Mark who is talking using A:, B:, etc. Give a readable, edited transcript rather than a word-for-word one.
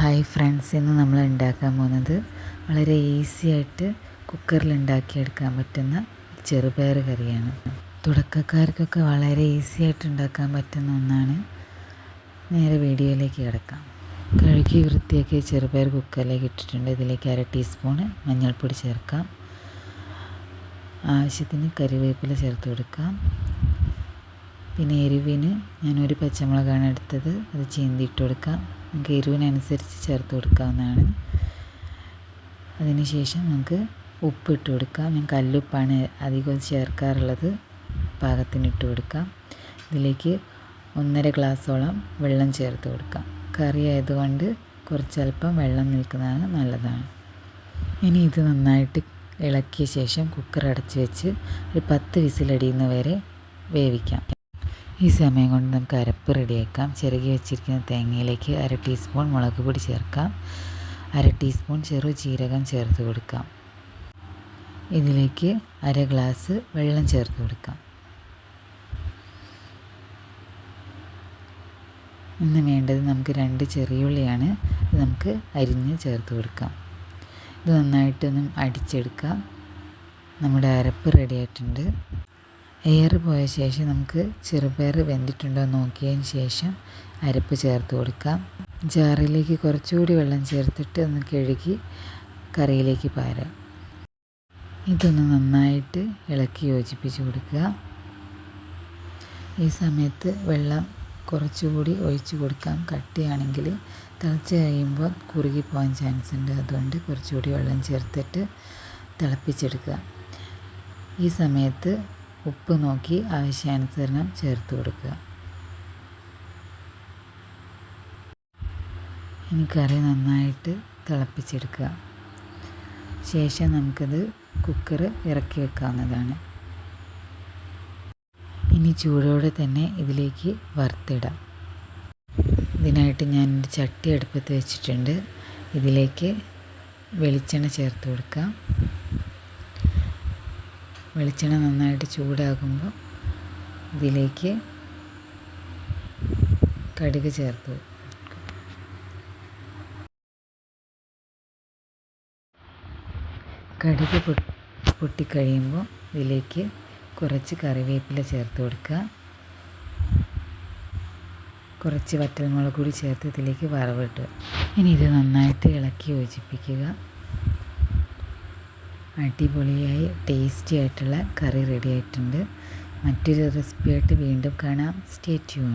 A: Hi friends, ഇന്ന് നമ്മൾ ഉണ്ടാക്കാൻ പോകുന്നത് വളരെ ഈസി ആയിട്ട് കുക്കറിൽ ഉണ്ടാക്കിയെടുക്കാൻ പറ്റുന്ന ചെറുപയർ കറിയാണ്. തുടക്കക്കാർക്കൊക്കെ വളരെ ഈസി ആയിട്ട് ഉണ്ടാക്കാൻ പറ്റുന്ന ഒന്നാണ്. നേരെ വീഡിയോയിലേക്ക് കിടക്കാം. കഴുകി വൃത്തിയാക്കിയ ചെറുപയർ കുക്കറിലേക്ക് ഇട്ടിട്ടുണ്ട്. ഇതിലേക്ക് 1/2 ടീസ്പൂണ് മഞ്ഞൾപ്പൊടി ചേർക്കാം. ആവശ്യത്തിന് കറിവേപ്പില ചേർത്ത് കൊടുക്കാം. പിന്നെ എരിവിന് ഞാനൊരു പച്ചമുളകാണ് എടുത്തത്, അത് ചീന്തിയിട്ട് കൊടുക്കാം. നമുക്ക് എരിവിനനുസരിച്ച് ചേർത്ത് കൊടുക്കാവുന്നതാണ്. അതിനുശേഷം നമുക്ക് ഉപ്പിട്ട് കൊടുക്കാം. ഞാൻ കല്ലുപ്പാണ് അധികം ചേർക്കാറുള്ളത്. പാകത്തിന് ഇട്ട് കൊടുക്കാം. ഇതിലേക്ക് 1.5 ഗ്ലാസ്സോളം വെള്ളം ചേർത്ത് കൊടുക്കാം. കറി ആയതുകൊണ്ട് കുറച്ചല്പം വെള്ളം നിൽക്കുന്നതാണ് നല്ലതാണ്. ഇനി ഇത് നന്നായിട്ട് ഇളക്കിയ ശേഷം കുക്കർ അടച്ച് വെച്ച് ഒരു 10 വിസിലടിയുന്ന വരെ വേവിക്കാം. ഈ സമയം കൊണ്ട് നമുക്ക് അരപ്പ് റെഡിയാക്കാം. ചിരകി വെച്ചിരിക്കുന്ന തേങ്ങയിലേക്ക് 1/2 ടീസ്പൂൺ മുളക് പൊടി ചേർക്കാം. 1/2 ടീസ്പൂൺ ചെറുജീരകം ചേർത്ത് കൊടുക്കാം. ഇതിലേക്ക് 1/2 ഗ്ലാസ് വെള്ളം ചേർത്ത് കൊടുക്കാം. ഇന്ന് വേണ്ടത് നമുക്ക് 2 ചെറിയുള്ളിയാണ്. ഇത് നമുക്ക് അരിഞ്ഞ് ചേർത്ത് കൊടുക്കാം. ഇത് നന്നായിട്ടൊന്നും അടിച്ചെടുക്കാം. നമ്മുടെ അരപ്പ് റെഡിയായിട്ടുണ്ട്. എയർ പോയ ശേഷം നമുക്ക് ചെറുപയർ വെന്തിട്ടുണ്ടോ എന്ന് നോക്കിയതിന് ശേഷം അരപ്പ് ചേർത്ത് കൊടുക്കാം. ജാറിലേക്ക് കുറച്ചുകൂടി വെള്ളം ചേർത്തിട്ട് ഒന്ന് കഴുകി കറിയിലേക്ക് പാരാം. ഇതൊന്ന് നന്നായിട്ട് ഇളക്കി യോജിപ്പിച്ച് കൊടുക്കുക. ഈ സമയത്ത് വെള്ളം കുറച്ചുകൂടി ഒഴിച്ച് കൊടുക്കാം. കട്ടിയാണെങ്കിൽ തിളച്ച് കഴിയുമ്പോൾ കുറുകി പോകാൻ ചാൻസ് ഉണ്ട്. അതുകൊണ്ട് കുറച്ചുകൂടി വെള്ളം ചേർത്തിട്ട് തിളപ്പിച്ചെടുക്കുക. ഈ സമയത്ത് ഉപ്പ് നോക്കി ആവശ്യാനുസരണം ചേർത്ത് കൊടുക്കുക. ഇനി കറി നന്നായിട്ട് തിളപ്പിച്ചെടുക്കുക. ശേഷം നമുക്കത് കുക്കർ ഇറക്കി വെക്കാവുന്നതാണ്. ഇനി ചൂടോടെ തന്നെ ഇതിലേക്ക് വറുത്തിടാം. ഇതിനായിട്ട് ഞാൻ ഒരു ചട്ടി അടുപ്പത്ത് വെച്ചിട്ടുണ്ട്. ഇതിലേക്ക് വെളിച്ചെണ്ണ ചേർത്ത് കൊടുക്കാം. വെളിച്ചെണ്ണ നന്നായിട്ട് ചൂടാകുമ്പോൾ ഇതിലേക്ക് കടുക് ചേർത്ത് കടുക് പൊട്ടിക്കഴിയുമ്പോൾ ഇതിലേക്ക് കുറച്ച് കറിവേപ്പില ചേർത്ത് കൊടുക്കുക. കുറച്ച് വറ്റൽമുളക് കൂടി ചേർത്ത് ഇതിലേക്ക് വറവിട്ട് ഇനി ഇത് നന്നായിട്ട് ഇളക്കി യോജിപ്പിക്കുക. അടിപൊളിയായി ടേസ്റ്റി ആയിട്ടുള്ള കറി റെഡി ആയിട്ടുണ്ട്. മറ്റൊരു റെസിപ്പിയായിട്ട് വീണ്ടും കാണാം. Stay tune.